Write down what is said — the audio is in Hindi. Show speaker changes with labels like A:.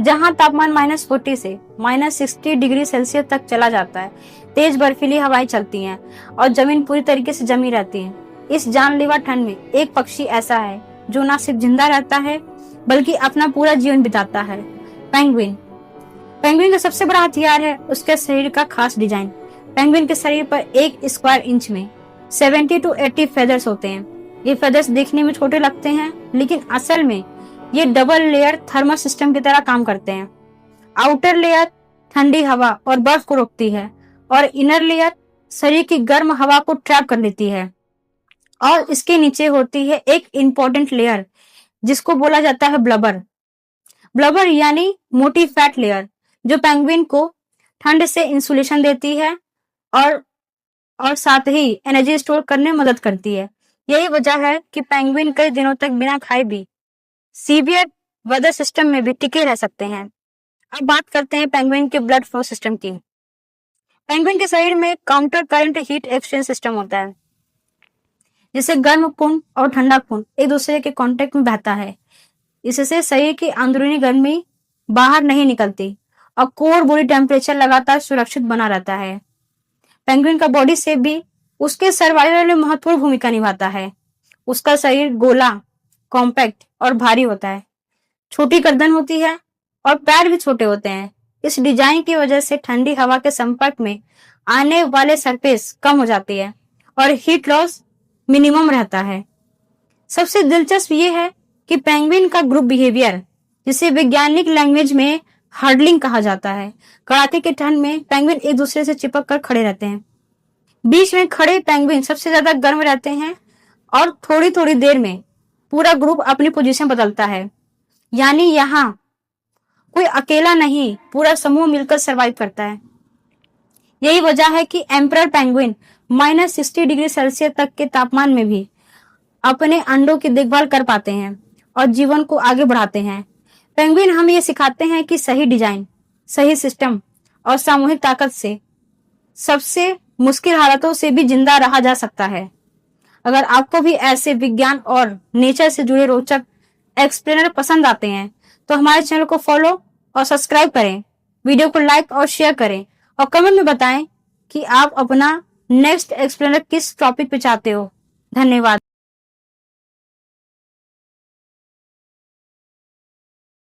A: जहां तापमान -40 से -60 डिग्री सेल्सियस तक चला जाता है। तेज बर्फीली हवाएं चलती हैं और जमीन पूरी तरीके से जमी रहती है। इस जानलेवा ठंड में एक पक्षी ऐसा है जो न सिर्फ जिंदा रहता है बल्कि अपना पूरा जीवन बिताता है, पेंगुइन। पेंगुइन का सबसे बड़ा हथियार है उसके शरीर का खास डिजाइन। पेंगुइन के शरीर पर 1 स्क्वायर इंच में 70 to 80 फेदर्स होते हैं। ये फेदर्स देखने में छोटे लगते हैं, लेकिन असल में ये डबल लेयर थर्मल सिस्टम की तरह काम करते हैं। आउटर लेयर ठंडी हवा और बर्फ को रोकती है और इनर लेयर शरीर की गर्म हवा को ट्रैप कर लेती है। और इसके नीचे होती है एक इंपॉर्टेंट लेयर जिसको बोला जाता है ब्लबर। ब्लबर यानी मोटी फैट लेयर जो पेंगुइन को ठंड से इंसुलेशन देती है और साथ ही एनर्जी स्टोर करने में मदद करती है। यही वजह है कि पेंगुइन कई दिनों तक बिना खाए भी सीवियर वेदर सिस्टम में भी टिके रह सकते हैं। अब बात करते हैं पेंगुइन के ब्लड फ्लो सिस्टम की। पेंगुइन के शरीर में counter current heat exchange system होता है, जिससे गर्म खून और ठंडा खून एक दूसरे के कांटेक्ट में बहता है। इससे शरीर की अंदरूनी गर्मी बाहर नहीं निकलती और कोर बॉडी टेम्परेचर लगातार सुरक्षित बना रहता है। पेंगुइन का बॉडी शेप भी उसके सर्वाइवल में महत्वपूर्ण भूमिका निभाता है। उसका शरीर गोला, कॉम्पैक्ट और भारी होता है। छोटी गर्दन होती है और पैर भी छोटे होते हैं। इस डिजाइन की वजह से ठंडी हवा के संपर्क में आने वाले सरफेस कम हो जाती है और हीट लॉस मिनिमम रहता है। सबसे दिलचस्प ये है कि पेंगुइन का ग्रुप बिहेवियर, जिसे वैज्ञानिक लैंग्वेज में हर्डलिंग कहा जाता है। कड़ाके की ठंड में पेंगुइन एक दूसरे से चिपक कर खड़े रहते हैं। बीच में खड़े पेंगुइन सबसे ज्यादा गर्म रहते हैं और थोड़ी थोड़ी देर में पूरा ग्रुप अपनी पोजीशन बदलता है। यानी यहाँ कोई अकेला नहीं, पूरा समूह मिलकर सरवाइव करता है। यही वजह है कि एम्परर पेंगुइन -60 डिग्री सेल्सियस तक के तापमान में भी अपने अंडों की देखभाल कर पाते हैं और जीवन को आगे बढ़ाते हैं। पेंगुइन हमें ये सिखाते हैं कि सही डिजाइन, सही सिस्टम और सामूहिक ताकत से सबसे मुश्किल हालातों से भी जिंदा रहा जा सकता है। अगर आपको भी ऐसे विज्ञान और नेचर से जुड़े रोचक एक्सप्लेनर पसंद आते हैं तो हमारे चैनल को फॉलो और सब्सक्राइब करें, वीडियो को लाइक और शेयर करें और कमेंट में बताएं कि आप अपना नेक्स्ट एक्सप्लेनर किस टॉपिक पे चाहते हो। धन्यवाद।